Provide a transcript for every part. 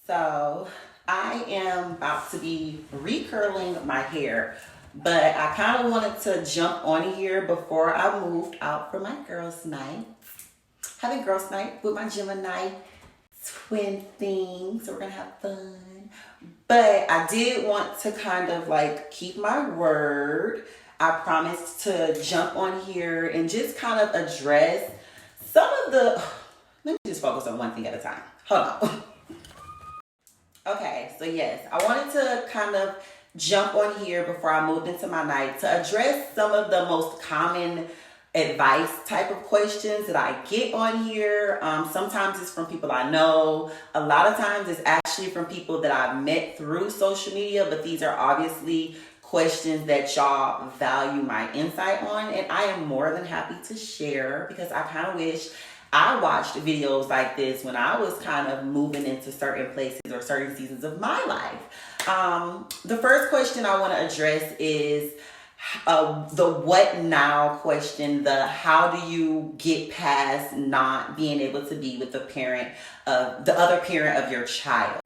So I am about to be recurling my hair, but I kind of wanted to jump on here before I moved out for my girls' night. Having girls' night with my Gemini twin thing, so we're gonna have fun. But I did want to kind of like keep my word. I promised to jump on here and just kind of address some of the. Let me just focus on one thing at a time. Hold on. Okay, so yes, I wanted to kind of jump on here before I moved into my night to address some of the most common advice type of questions that I get on here. Sometimes it's from people I know. A lot of times it's actually from people that I've met through social media, but these are obviously questions that y'all value my insight on, and I am more than happy to share because I kind of wish I watched videos like this when I was kind of moving into certain places or certain seasons of my life. The first question I want to address is the what now question, the how do you get past not being able to be with the other parent of your child.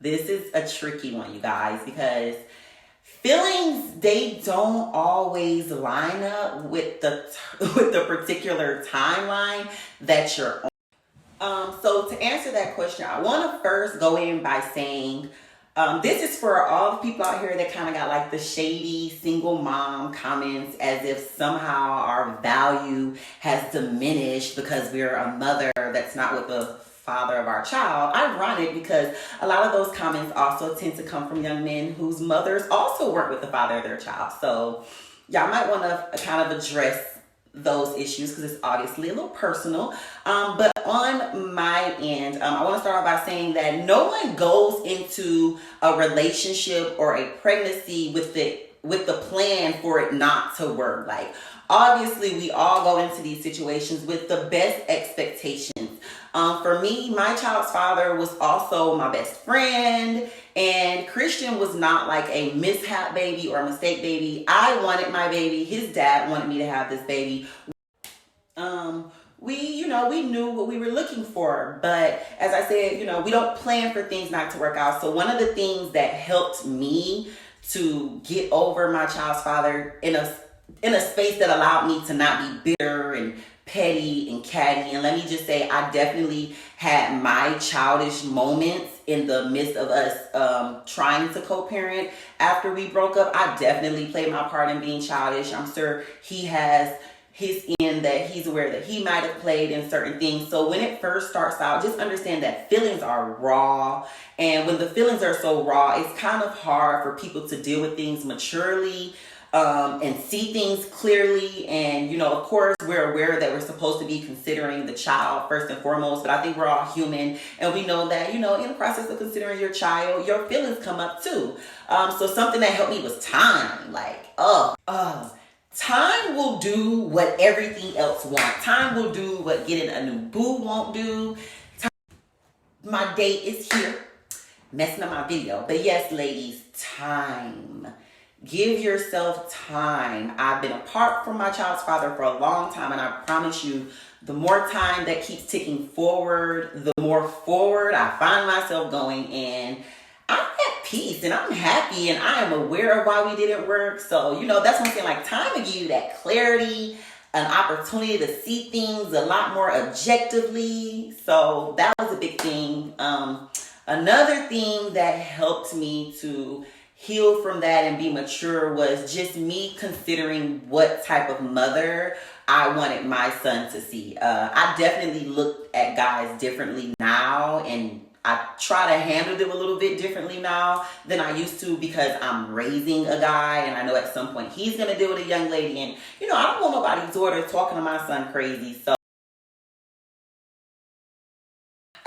This is a tricky one, you guys, because feelings, they don't always line up with the particular timeline that you're on. So to answer that question, I want to first go in by saying this is for all the people out here that kind of got like the shady single mom comments as if somehow our value has diminished because we're a mother that's not with the father of our child. Ironic, because a lot of those comments also tend to come from young men whose mothers also weren't with the father of their child. So y'all might want to kind of address those issues because it's obviously a little personal. But on my end, I want to start off by saying that no one goes into a relationship or a pregnancy with the plan for it not to work. Like, obviously, we all go into these situations with the best expectations. For me, my child's father was also my best friend, and Christian was not like a mishap baby or a mistake baby. I wanted my baby. His dad wanted me to have this baby. We knew what we were looking for, but as I said, we don't plan for things not to work out. So one of the things that helped me to get over my child's father in a space that allowed me to not be bitter and petty and catty. And let me just say, I definitely had my childish moments in the midst of us trying to co-parent after we broke up. I definitely played my part in being childish. I'm sure he has his end that he's aware that he might have played in certain things. So when it first starts out, just understand that feelings are raw. And when the feelings are so raw, it's kind of hard for people to deal with things maturely and see things clearly. And, of course, we're aware that we're supposed to be considering the child first and foremost, but I think we're all human. And we know that, in the process of considering your child, your feelings come up too. So something that helped me was time. Time will do what everything else wants. Time will do what getting a new boo won't do. My date is here. Messing up my video. But yes, ladies, time. Give yourself time. I've been apart from my child's father for a long time, and I promise you, the more time that keeps ticking forward, the more forward I find myself going, and I'm at peace and I'm happy and I am aware of why we didn't work. So, that's one thing, like, time will give you that clarity, an opportunity to see things a lot more objectively. So that was a big thing. Another thing that helped me to heal from that and be mature was just me considering what type of mother I wanted my son to see. I definitely look at guys differently now, and I try to handle them a little bit differently now than I used to because I'm raising a guy, and I know at some point he's going to deal with a young lady, and I don't want nobody's daughter talking to my son crazy. So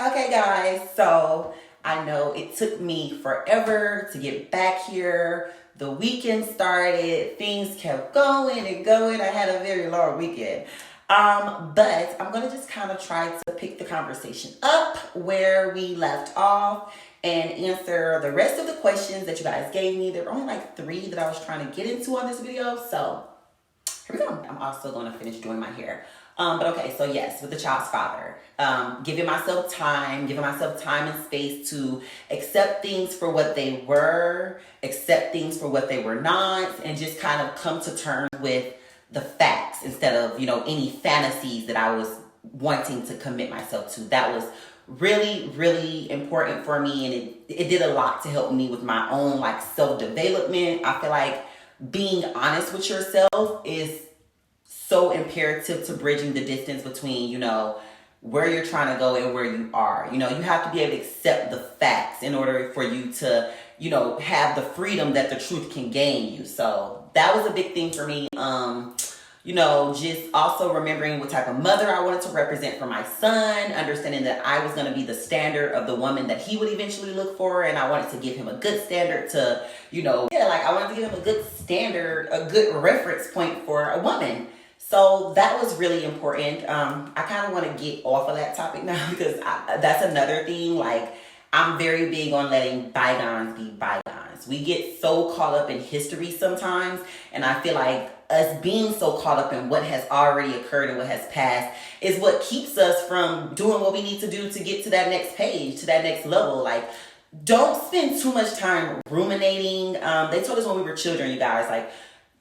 okay, guys, so I know it took me forever to get back here. The weekend started, things kept going and going. I had a very long weekend. But I'm going to just kind of try to pick the conversation up where we left off and answer the rest of the questions that you guys gave me. There were only like 3 that I was trying to get into on this video. So here we go. I'm also going to finish doing my hair. But okay, so yes, with the child's father, giving myself time and space to accept things for what they were, accept things for what they were not, and just kind of come to terms with the facts instead of, any fantasies that I was wanting to commit myself to. That was really, really important for me, and it did a lot to help me with my own like self-development. I feel like being honest with yourself is so imperative to bridging the distance between, where you're trying to go and where you are. You have to be able to accept the facts in order for you to, have the freedom that the truth can gain you. So that was a big thing for me. Just also remembering what type of mother I wanted to represent for my son, understanding that I was going to be the standard of the woman that he would eventually look for. And I wanted to give him a good standard to, I wanted to give him a good standard, a good reference point for a woman. So that was really important. I kind of want to get off of that topic now because that's another thing. Like, I'm very big on letting bygones be bygones. We get so caught up in history sometimes, and I feel like us being so caught up in what has already occurred and what has passed is what keeps us from doing what we need to do to get to that next page, to that next level. Like, don't spend too much time ruminating. They told us when we were children, you guys, like,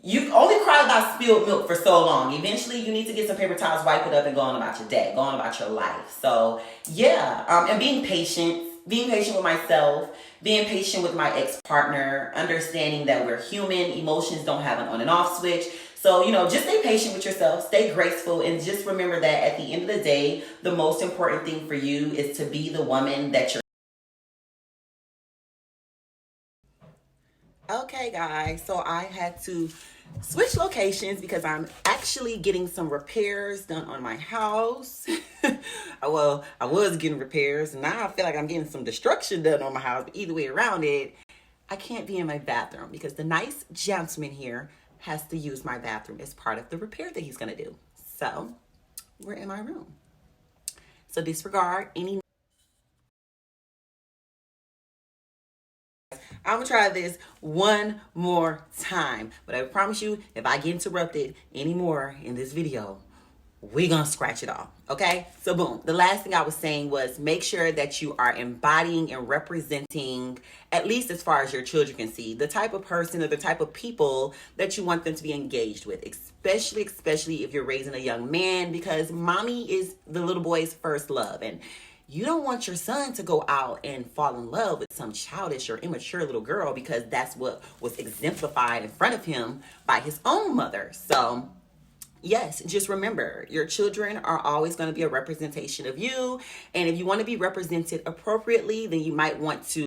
you only cry about spilled milk for so long. Eventually, you need to get some paper towels, wipe it up, and go on about your day, go on about your life. So, yeah, and being patient with myself, being patient with my ex-partner, understanding that we're human, emotions don't have an on and off switch. So, just stay patient with yourself, stay graceful, and just remember that at the end of the day, the most important thing for you is to be the woman that you're. Okay, guys, so I had to switch locations because I'm actually getting some repairs done on my house. Well, I was getting repairs, and now I feel like I'm getting some destruction done on my house. But either way around it, I can't be in my bathroom because the nice gentleman here has to use my bathroom as part of the repair that he's going to do. So we're in my room. So disregard any. I'm gonna try this one more time, but I promise you, if I get interrupted anymore in this video, we're gonna scratch it off. Okay, so boom, the last thing I was saying was make sure that you are embodying and representing, at least as far as your children can see, the type of person or the type of people that you want them to be engaged with, especially if you're raising a young man, because mommy is the little boy's first love. And you don't want your son to go out and fall in love with some childish or immature little girl because that's what was exemplified in front of him by his own mother. So yes, just remember, your children are always going to be a representation of you. And if you want to be represented appropriately, then you might want to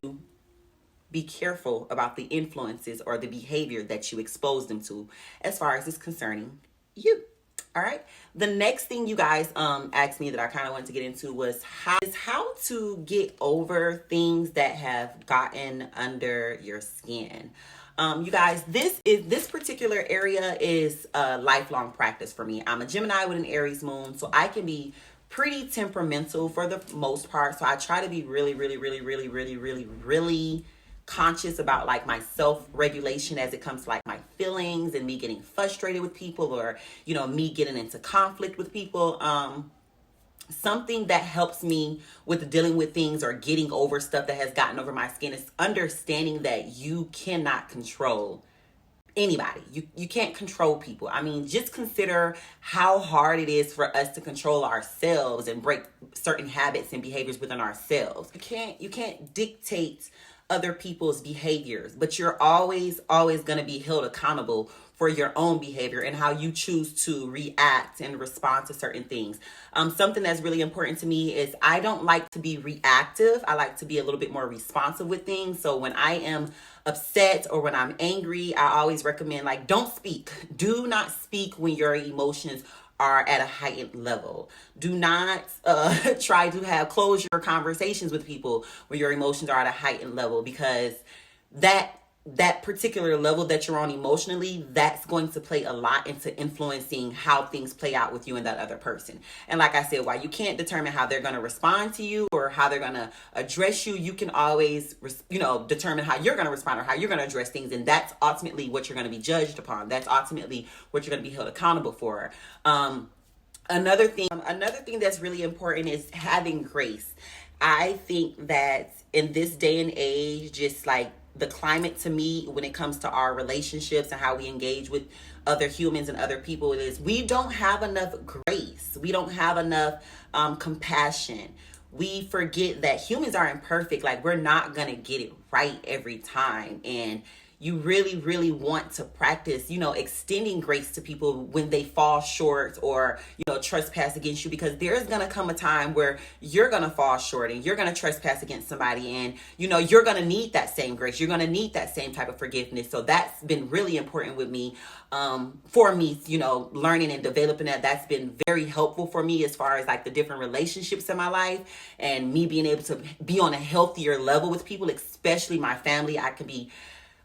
be careful about the influences or the behavior that you expose them to as far as it's concerning you. All right. The next thing you guys asked me that I kind of wanted to get into was how to get over things that have gotten under your skin. You guys, this particular area is a lifelong practice for me. I'm a Gemini with an Aries moon, so I can be pretty temperamental for the most part. So I try to be really, really, really, really, really, really, really conscious about like my self-regulation as it comes to like my feelings and me getting frustrated with people or, me getting into conflict with people. Something that helps me with dealing with things or getting over stuff that has gotten over my skin is understanding that you cannot control anybody. You can't control people. I mean, just consider how hard it is for us to control ourselves and break certain habits and behaviors within ourselves. You can't dictate other people's behaviors, but you're always going to be held accountable for your own behavior and how you choose to react and respond to certain things. Something that's really important to me is I don't like to be reactive. I like to be a little bit more responsive with things. So when I am upset or when I'm angry, I always recommend don't speak. Do not speak when your emotions are at a heightened level. Do not try to have closure conversations with people where your emotions are at a heightened level, because that particular level that you're on emotionally, that's going to play a lot into influencing how things play out with you and that other person. And like I said, while you can't determine how they're going to respond to you or how they're going to address you, you can always, determine how you're going to respond or how you're going to address things. And that's ultimately what you're going to be judged upon. That's ultimately what you're going to be held accountable for. Another thing that's really important is having grace. I think that in this day and age, just like the climate to me when it comes to our relationships and how we engage with other humans and other people, it is we don't have enough grace. We don't have enough compassion. We forget that humans are imperfect. Like, we're not gonna get it right every time. And you really, really want to practice, extending grace to people when they fall short or, trespass against you, because there's going to come a time where you're going to fall short and you're going to trespass against somebody, and, you're going to need that same grace. You're going to need that same type of forgiveness. So that's been really important with me, for me, learning and developing that. That's been very helpful for me as far as like the different relationships in my life and me being able to be on a healthier level with people, especially my family.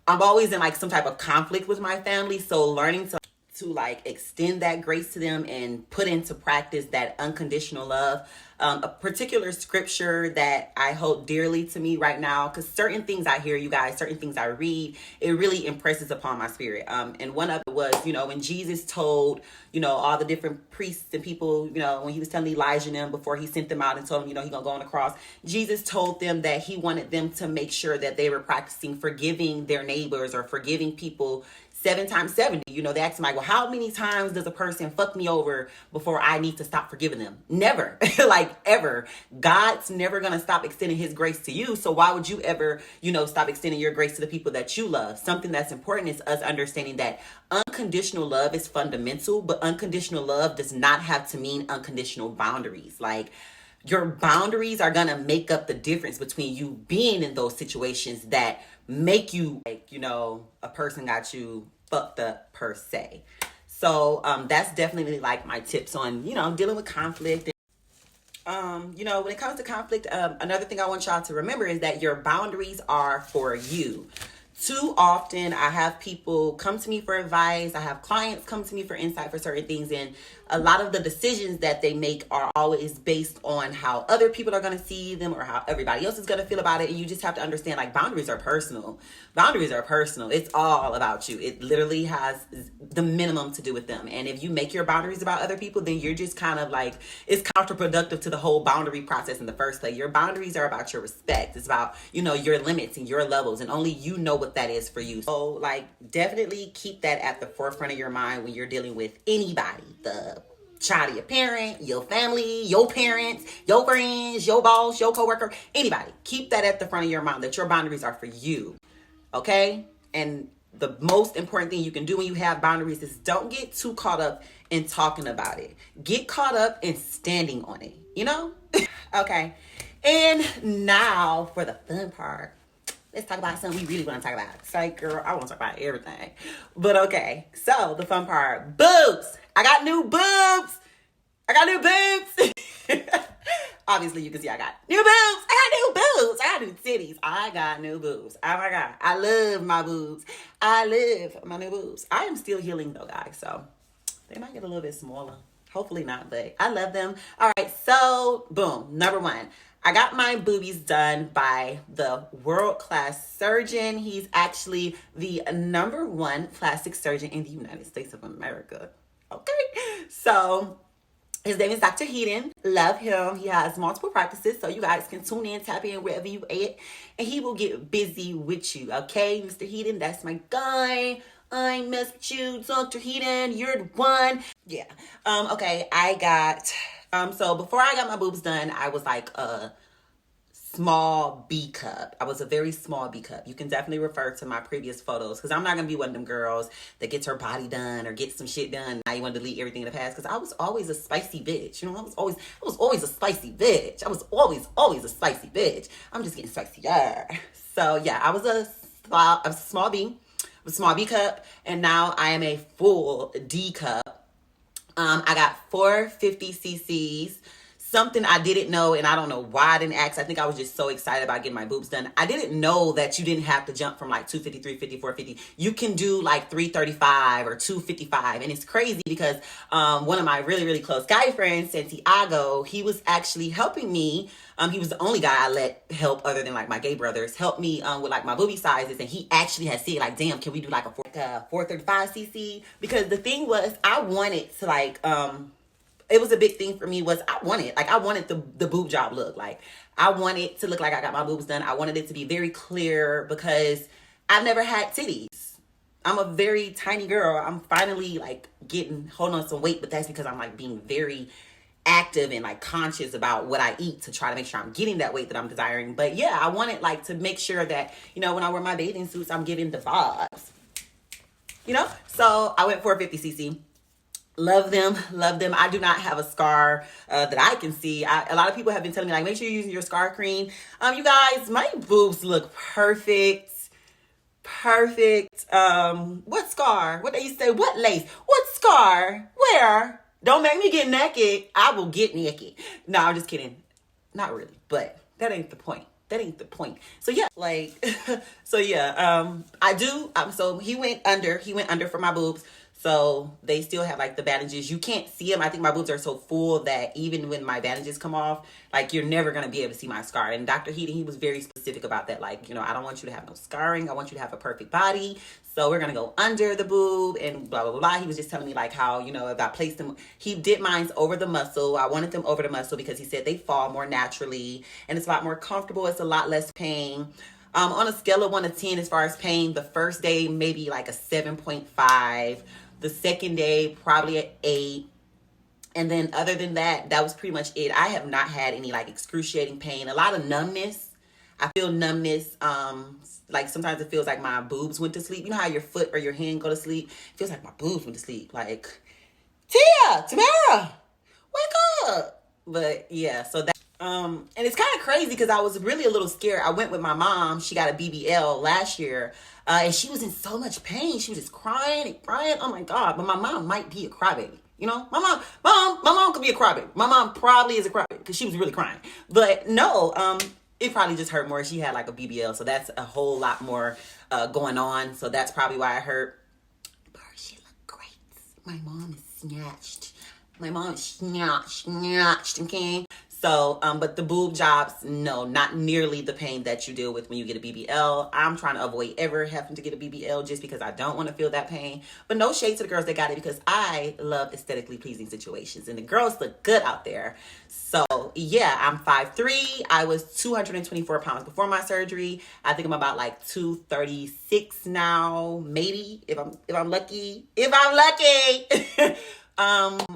I'm always in like some type of conflict with my family. So learning to like extend that grace to them and put into practice that unconditional love. A particular scripture that I hold dearly to me right now, because certain things I hear, you guys, certain things I read, it really impresses upon my spirit. And one of it was, when Jesus told, all the different priests and people, when he was telling Elijah and them before he sent them out and told them, he gonna go on the cross, Jesus told them that he wanted them to make sure that they were practicing forgiving their neighbors or forgiving people 7 times 70. They asked him like, well, how many times does a person fuck me over before I need to stop forgiving them? Never. Like, ever. God's never going to stop extending his grace to you. So why would you ever, stop extending your grace to the people that you love? Something that's important is us understanding that unconditional love is fundamental, but unconditional love does not have to mean unconditional boundaries. Like, your boundaries are going to make up the difference between you being in those situations that make you, like, a person got you fucked up per se. So that's definitely like my tips on, dealing with conflict. When it comes to conflict, another thing I want y'all to remember is that your boundaries are for you. Too often I have people come to me for advice. I have clients come to me for insight for certain things. And a lot of the decisions that they make are always based on how other people are going to see them or how everybody else is going to feel about it. And you just have to understand, like, boundaries are personal. Boundaries are personal. It's all about you. It literally has the minimum to do with them. And if you make your boundaries about other people, then you're just kind of like, it's counterproductive to the whole boundary process in the first place. Your boundaries are about your respect. It's about, your limits and your levels, and only you know what that is for you. So, like, definitely keep that at the forefront of your mind when you're dealing with anybody, the child of your parent, your family, your parents, your friends, your boss, your coworker, anybody. Keep that at the front of your mind, that your boundaries are for you. Okay? And the most important thing you can do when you have boundaries is don't get too caught up in talking about it. Get caught up in standing on it, Okay. And now for the fun part. Let's talk about something we really want to talk about. It's like, girl, I want to talk about everything. But okay, so the fun part. Boobs. I got new boobs. I got new boobs. Obviously, you can see I got new boobs. I got new boobs. I got new titties. I got new boobs. Oh my God. I love my boobs. I love my new boobs. I am still healing though, guys. So they might get a little bit smaller. Hopefully not, but I love them. All right, so boom. Number one. I got my boobies done by the world-class surgeon. He's actually the #1 plastic surgeon in the United States of America. Okay. So his name is Dr. Heaton. Love him. He has multiple practices, so you guys can tune in, tap in wherever you at, and he will get busy with you. Okay, Mr. Heaton, that's my guy. I mess with you, Dr. Heaton. You're the one. Yeah. Okay, I got... So before I got my boobs done, I was like a small B cup. I was a very small B cup. You can definitely refer to my previous photos, because I'm not going to be one of them girls that gets her body done or gets some shit done. Now you want to delete everything in the past, because I was always a spicy bitch. I was always a spicy bitch. I was always a spicy bitch. I'm just getting spicier. So yeah, I was a small B. A small B cup, and now I am a full D cup. I got 450 cc's, something I didn't know, and I don't know why I didn't ask. I think I was just so excited about getting my boobs done. I didn't know that you didn't have to jump from like 250, 350, 450. You can do like 335 or 255, and it's crazy because one of my really, really close guy friends, Santiago, he was actually helping me. He was the only guy I let help, other than like my gay brothers, help me with like my boobie sizes. And he actually had said like, damn, can we do like a 435 cc? Because the thing was, I wanted to like, it was a big thing for me was I wanted the boob job look. Like, I wanted to look like I got my boobs done. I wanted it to be very clear because I've never had titties. I'm a very tiny girl. I'm finally like holding on some weight, but that's because I'm like being very active and like conscious about what I eat to try to make sure I'm getting that weight that I'm desiring. But yeah, I wanted like to make sure that, you know, when I wear my bathing suits, I'm giving the vibes, you know? So I went for a 50cc. Love them. I do not have a scar that I can see. A lot of people have been telling me like, make sure you're using your scar cream. You guys, my boobs look perfect. What scar? What they used to say? What lace? What scar? Where? Don't make me get naked. I will get naked. No, I'm just kidding. Not really, but that ain't the point. So yeah, like, so yeah, so he went under for my boobs. So they still have like the bandages. You can't see them. I think my boobs are so full that even when my bandages come off, like, you're never going to be able to see my scar. And Dr. Heaton, he was very specific about that. Like, you know, I don't want you to have no scarring. I want you to have a perfect body. So we're going to go under the boob and blah, blah, blah, blah. He was just telling me like how, you know, if I placed them, he did mine over the muscle. I wanted them over the muscle because he said they fall more naturally and it's a lot more comfortable. It's a lot less pain. On a scale of 1 to 10, as far as pain, the first day, maybe like a 7.5. The second day, probably an 8. And then other than that, that was pretty much it. I have not had any like excruciating pain. A lot of numbness. I feel numbness. Like sometimes it feels like my boobs went to sleep. You know how your foot or your hand go to sleep? It feels like my boobs went to sleep. Like, Tamara, wake up. But yeah, so that. And it's kind of crazy because I was really a little scared. I went with my mom. She got a BBL last year. And she was in so much pain. She was just crying and crying. Oh my God. But my mom might be a crybaby. You know, my mom could be a crybaby. My mom probably is a crybaby because she was really crying. But no, it probably just hurt more. She had like a BBL. So that's a whole lot more going on. So that's probably why it hurt. But she looked great. My mom is snatched. Okay? So, but the boob jobs, no, not nearly the pain that you deal with when you get a BBL. I'm trying to avoid ever having to get a BBL just because I don't want to feel that pain. But no shade to the girls that got it because I love aesthetically pleasing situations and the girls look good out there. So yeah, I'm 5'3". I was 224 pounds before my surgery. I think I'm about like 236 now, maybe if I'm lucky.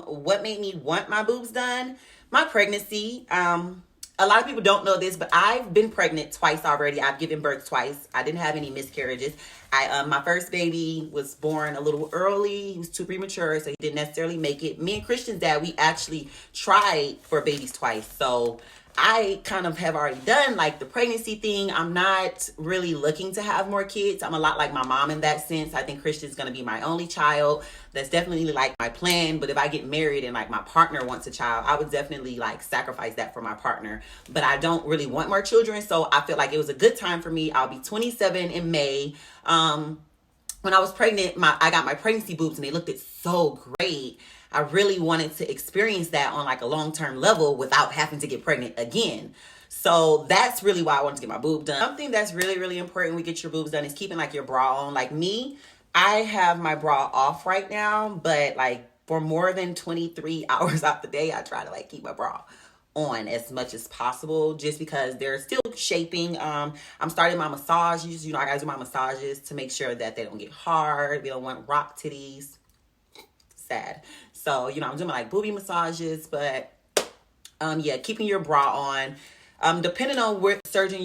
What made me want my boobs done? My pregnancy. A lot of people don't know this, but I've been pregnant twice already. I've given birth twice. I didn't have any miscarriages. My first baby was born a little early. He was too premature, so he didn't necessarily make it. Me and Christian's dad, we actually tried for babies twice. So I kind of have already done like the pregnancy thing. I'm not really looking to have more kids. I'm a lot like my mom in that sense. I think Christian's going to be my only child. That's definitely like my plan. But if I get married and like my partner wants a child, I would definitely like sacrifice that for my partner. But I don't really want more children. So I feel like it was a good time for me. I'll be 27 in May. When I was pregnant, I got my pregnancy boobs and they looked so great. I really wanted to experience that on like a long-term level without having to get pregnant again. So that's really why I wanted to get my boob done. Something that's really, really important when you get your boobs done is keeping like your bra on. Like me, I have my bra off right now, but like for more than 23 hours out the day, I try to like keep my bra on as much as possible just because they're still shaping. I'm starting my massages. You know, I gotta do my massages to make sure that they don't get hard. We don't want rock titties. Sad. So, you know, I'm doing like booby massages, but yeah, keeping your bra on. Depending on what surgeon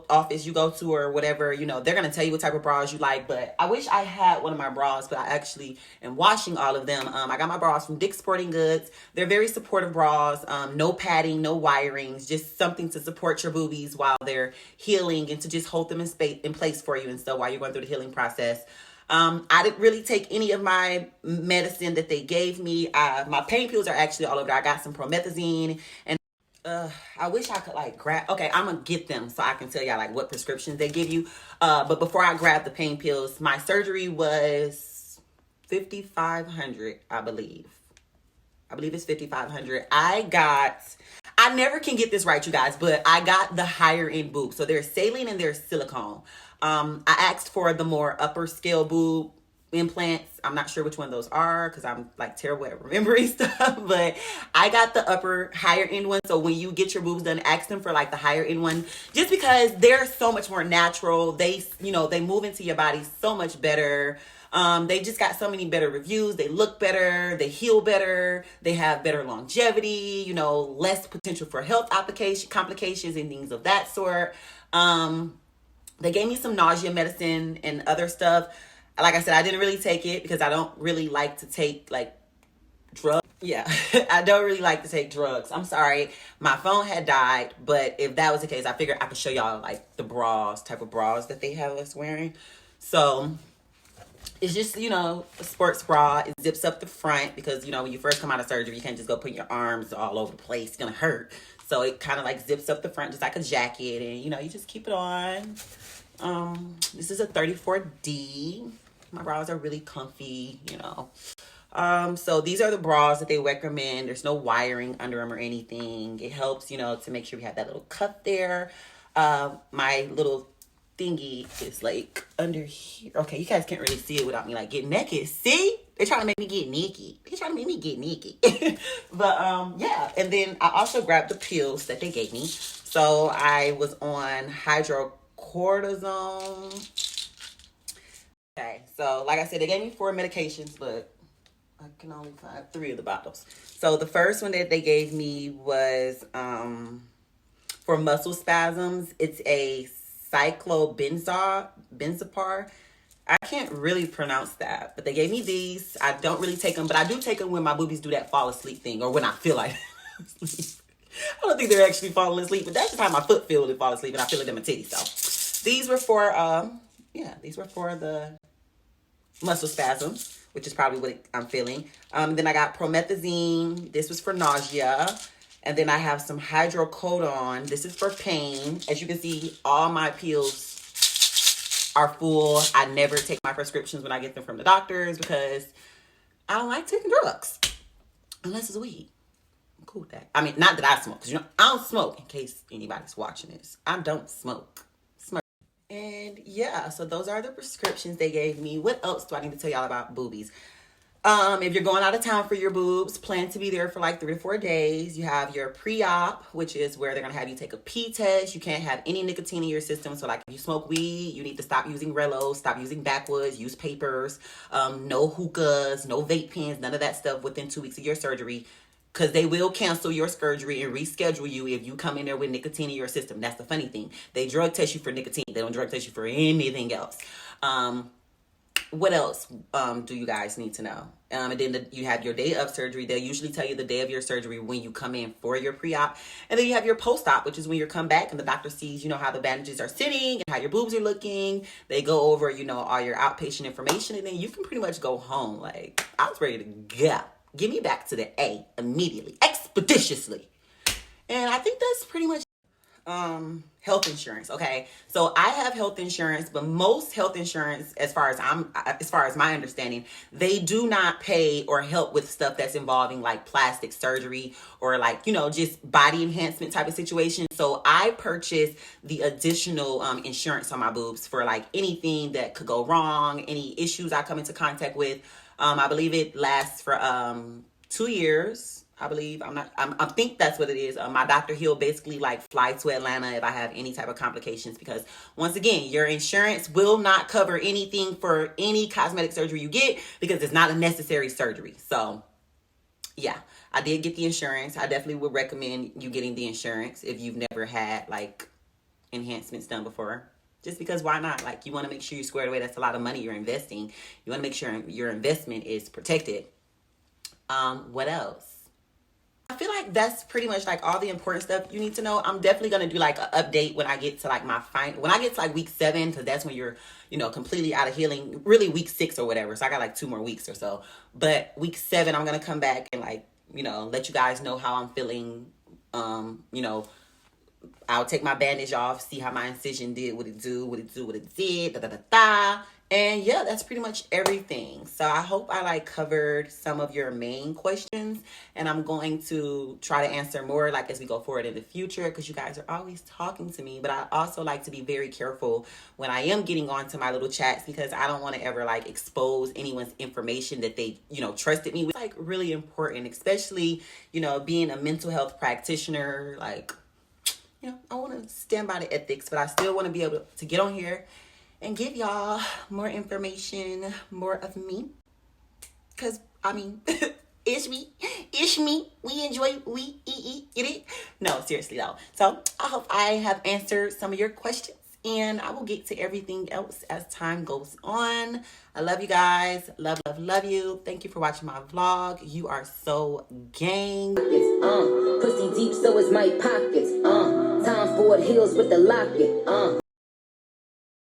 office you go to or whatever, you know, they're going to tell you what type of bras you like. But I wish I had one of my bras, but I actually am washing all of them. I got my bras from Dick's Sporting Goods. They're very supportive bras. No padding, no wirings, just something to support your boobies while they're healing and to just hold them in place for you and stuff while you're going through the healing process. I didn't really take any of my medicine that they gave me. My pain pills are actually all over there. I got some promethazine and I wish I could like grab. Okay, I'm gonna get them so I can tell y'all like what prescriptions they give you. But before I grab the pain pills, my surgery was $5,500, I believe. I believe it's $5,500. I never can get this right, you guys, but I got the higher end boob. So there's saline and there's silicone. I asked for the more upper scale boob. implants. I'm not sure which one of those are because I'm like terrible at remembering stuff, but I got the higher end one. So when you get your boobs done, ask them for like the higher end one, just because they're so much more natural. They, they move into your body so much better. They just got so many better reviews. They look better. They heal better. They have better longevity, less potential for health complications and things of that sort. They gave me some nausea medicine and other stuff. Like I said, I didn't really take it because I don't really like to take like drugs. Yeah, I don't really like to take drugs. I'm sorry. My phone had died, but if that was the case, I figured I could show y'all like the type of bras that they have us wearing. So it's just, a sports bra. It zips up the front because, when you first come out of surgery, you can't just go put your arms all over the place. It's going to hurt. So it kind of like zips up the front just like a jacket, and, you just keep it on. This is a 34D. My bras are really comfy, So these are the bras that they recommend. There's no wiring under them or anything. It helps, to make sure we have that little cuff there. My little thingy is like under here. Okay, you guys can't really see it without me like getting naked. See? They're trying to make me get naked. But yeah. And then I also grabbed the pills that they gave me. So I was on hydrocortisone. Okay, so like I said, they gave me 4 medications, but I can only find 3 of the bottles. So the first one that they gave me was for muscle spasms. It's a cyclobenzapar. I can't really pronounce that, but they gave me these. I don't really take them, but I do take them when my boobies do that fall asleep thing, or when I feel like sleep. I don't think they're actually falling asleep, but that's the time my foot feels it fall asleep, and I feel it in my titties. So these were for the muscle spasms, which is probably what I'm feeling. Then I got promethazine. This was for nausea. And then I have some hydrocodone. This is for pain. As you can see, all my pills are full. I never take my prescriptions when I get them from the doctors because I don't like taking drugs. Unless it's weed. I'm cool with that. I mean, not that I smoke. Because, I don't smoke, in case anybody's watching this. I don't smoke. And yeah, so those are the prescriptions they gave me. What else do I need to tell y'all about boobies? If you're going out of town for your boobs, plan to be there for like 3 to 4 days. You have your pre-op, which is where they're going to have you take a pee test. You can't have any nicotine in your system. So like if you smoke weed, you need to stop using Rellos, stop using backwoods, use papers, no hookahs, no vape pens, none of that stuff within 2 weeks of your surgery. Because they will cancel your surgery and reschedule you if you come in there with nicotine in your system. That's the funny thing. They drug test you for nicotine. They don't drug test you for anything else. What else do you guys need to know? And then you have your day of surgery. They'll usually tell you the day of your surgery when you come in for your pre-op. And then you have your post-op, which is when you come back and the doctor sees, how the bandages are sitting and how your boobs are looking. They go over, all your outpatient information. And then you can pretty much go home. Like, I was ready to go. Give me back to the A immediately, expeditiously. And I think that's pretty much health insurance. Okay, so I have health insurance, but most health insurance, as far as my understanding, they do not pay or help with stuff that's involving like plastic surgery or like just body enhancement type of situation. So I purchased the additional insurance on my boobs for like anything that could go wrong, any issues I come into contact with. I believe it lasts for 2 years. I believe I think that's what it is. My doctor, he'll basically like fly to Atlanta if I have any type of complications, because once again, your insurance will not cover anything for any cosmetic surgery you get because it's not a necessary surgery. So yeah, I did get the insurance. I definitely would recommend you getting the insurance if you've never had like enhancements done before. Just because why not? Like, you want to make sure you're squared away. That's a lot of money you're investing. You want to make sure your investment is protected. What else? I feel like that's pretty much like all the important stuff you need to know. I'm definitely going to do like an update when I get to like when I get to like week 7, because that's when you're, completely out of healing. Really week 6 or whatever. So I got like 2 more weeks or so. But week 7, I'm going to come back and like, let you guys know how I'm feeling. I'll take my bandage off, see how my incision did, what it did, And yeah, that's pretty much everything. So I hope I like covered some of your main questions, and I'm going to try to answer more like as we go forward in the future, because you guys are always talking to me. But I also like to be very careful when I am getting onto my little chats, because I don't want to ever like expose anyone's information that they, trusted me with. Like really important, especially, being a mental health practitioner. Like, I want to stand by the ethics, but I still want to be able to get on here and give y'all more information, more of me. Because, it's me. We enjoy, get it? No, seriously though. So I hope I have answered some of your questions, and I will get to everything else as time goes on. I love you guys. Love you. Thank you for watching my vlog. You are so gang. Pussy deep, so is my pockets. Time for it, heels with the locket.